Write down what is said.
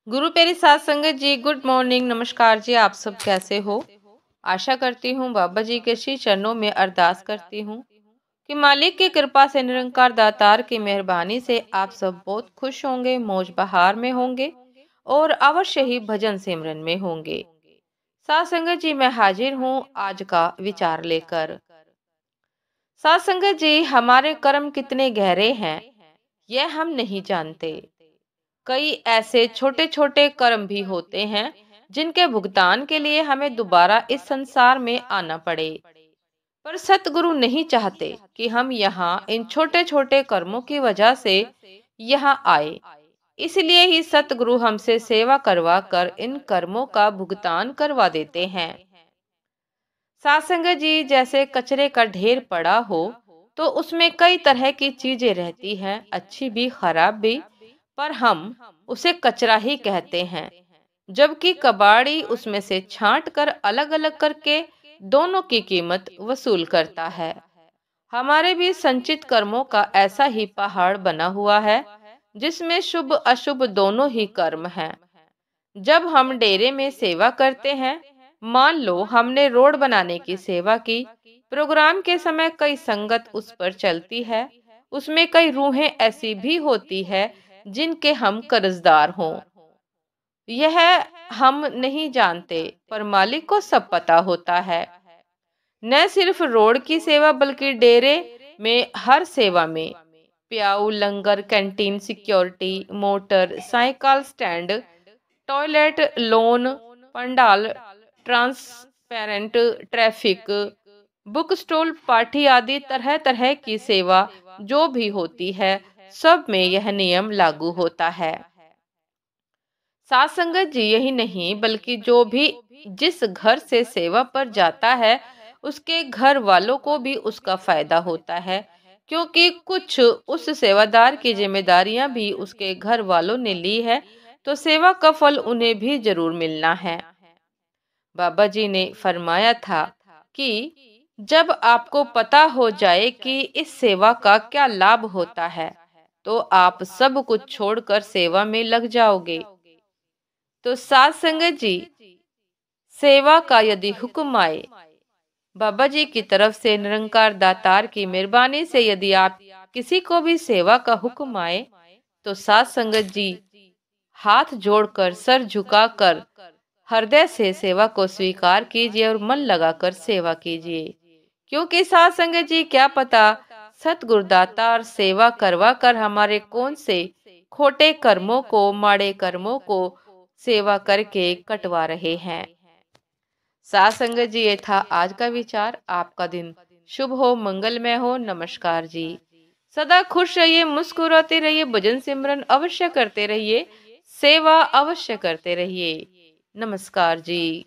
गुरु प्यारी सात संगत जी, गुड मॉर्निंग, नमस्कार जी। आप सब कैसे हो? आशा करती हूँ बाबा जी के श्री चरणों में अरदास करती हूँ कि मालिक की कृपा से, निरंकार दातार की मेहरबानी से आप सब बहुत खुश होंगे, मौज बहार में होंगे और अवश्य ही भजन सिमरन में होंगे। सात संगत जी, मैं हाजिर हूँ आज का विचार लेकर। सात संगत जी, हमारे कर्म कितने गहरे हैं यह हम नहीं जानते। कई ऐसे छोटे छोटे कर्म भी होते हैं जिनके भुगतान के लिए हमें दोबारा इस संसार में आना पड़े। पर सतगुरु नहीं चाहते कि हम यहाँ इन छोटे छोटे कर्मों की वजह से यहाँ आए। इसलिए ही सतगुरु हमसे सेवा करवा कर इन कर्मों का भुगतान करवा देते हैं। सासंग जी, जैसे कचरे का ढेर पड़ा हो तो उसमें कई तरह की चीजें रहती हैं, अच्छी भी खराब भी, पर हम उसे कचरा ही कहते हैं। जबकि कबाड़ी उसमें से छांट कर अलग अलग करके दोनों की कीमत वसूल करता है। हमारे भी संचित कर्मों का ऐसा ही पहाड़ बना हुआ है जिसमें शुभ अशुभ दोनों ही कर्म हैं। जब हम डेरे में सेवा करते हैं, मान लो हमने रोड बनाने की सेवा की, प्रोग्राम के समय कई संगत उस पर चलती है, उसमें कई रूहें ऐसी भी होती है जिनके हम कर्जदार हों। यह हम नहीं जानते, पर मालिक को सब पता होता है। न सिर्फ रोड की सेवा बल्कि डेरे में हर सेवा में, प्याऊ, langar, canteen, security, motor, cycle stand, toilet, lawn, pandal, transparent, traffic, book stall, party आदि तरह तरह की सेवा जो भी होती है, सब में यह नियम लागू होता है। साथ संगत जी, यही नहीं बल्कि जो भी जिस घर से सेवा पर जाता है उसके घर वालों को भी उसका फायदा होता है, क्योंकि कुछ उस सेवादार की जिम्मेदारियां भी उसके घर वालों ने ली है, तो सेवा का फल उन्हें भी जरूर मिलना है। बाबा जी ने फरमाया था कि जब आपको पता हो जाए कि इस सेवा का क्या लाभ होता है तो आप सब कुछ छोड़कर सेवा में लग जाओगे। तो सात संगत जी, सेवा का यदि हुक्म आए, बाबा जी की तरफ से, निरंकार दातार की मेहरबानी से यदि आप किसी को भी सेवा का हुक्म आए, तो सात संगत जी, हाथ जोड़कर, सर झुकाकर, हृदय से सेवा को स्वीकार कीजिए और मन लगाकर सेवा कीजिए। क्योंकि सात संगत जी, क्या पता सतगुरुदातार सेवा करवा कर हमारे कौन से खोटे कर्मों को, माड़े कर्मों को सेवा करके कटवा रहे हैं। सात संगत जी, ये था आज का विचार। आपका दिन शुभ हो, मंगलमय हो। नमस्कार जी। सदा खुश रहिए, मुस्कुराते रहिए, भजन सिमरन अवश्य करते रहिए, सेवा अवश्य करते रहिए। नमस्कार जी।